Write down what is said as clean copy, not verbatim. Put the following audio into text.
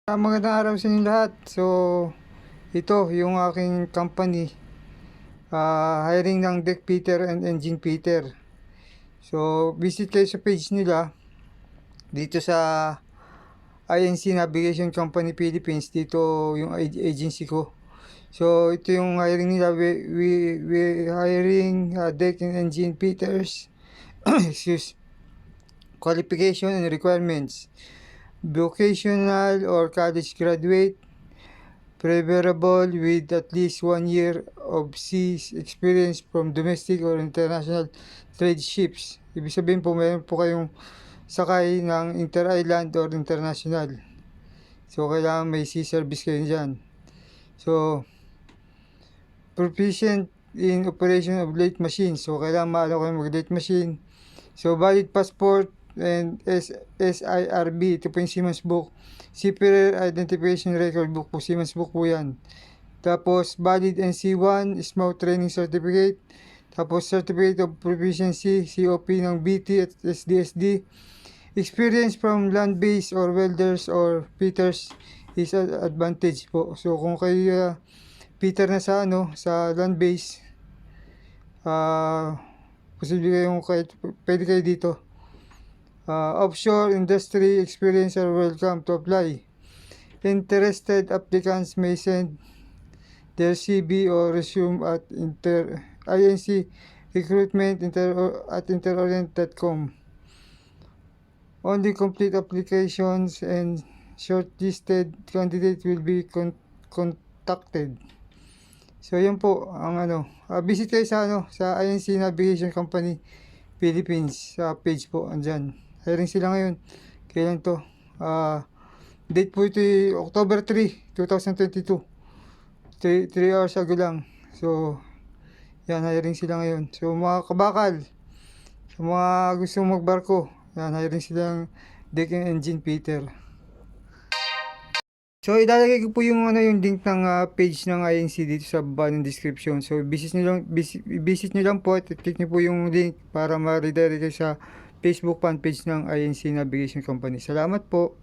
Magandang araw sa inyo lahat. So, ito yung aking company, hiring ng deck fitter and engine fitter. So, visit kayo sa page nila dito sa INC Navigation Company Philippines. Dito yung agency ko. So, ito yung hiring nila. We hiring deck and engine fitters. Excuse. Qualification and requirements: vocational or college graduate, preferable with at least 1 year of sea experience from domestic or international trade ships. Ibig sabihin po, mayroon po kayong sakay ng inter-island or international. So, kailangan may sea service kayo dyan. So, proficient in operation of late machines. So, kailangan maano kayo mag-late machine. So, valid passport and SIRB. Ito po yung Siemens Book. Seafarer Identification Record Book po. Siemens Book po yan. Tapos, valid NC1, Small Training Certificate. Tapos, Certificate of Proficiency, COP ng BT at SDSD. Experience from land-based or welders or fitters is an advantage po. So, kung kayo fitter na sa land-based, posible kayong pwede kayo dito. Offshore industry experience are welcome to apply. Interested applicants may send their CV or resume at INC recruitment at interorient.com. Only complete applications and shortlisted candidate will be contacted. So, yan po ang visit kayo sa INC Navigation Company Philippines sa page po, andyan. Hiring sila ngayon. Kailan to? Date po ito October 3, 2022. 3 hours ago lang. So, yan, hiring sila ngayon. So, mga kabakal, sa mga gusto magbarko, yan, hiring silang deck and engine fitter. So, ilalagay ko po yung link ng page ng INC dito sa baba ng description. So, visit nyo lang po at click nyo po yung link para ma-redirect kayo sa Facebook fan page ng INC Navigation Company. Salamat po.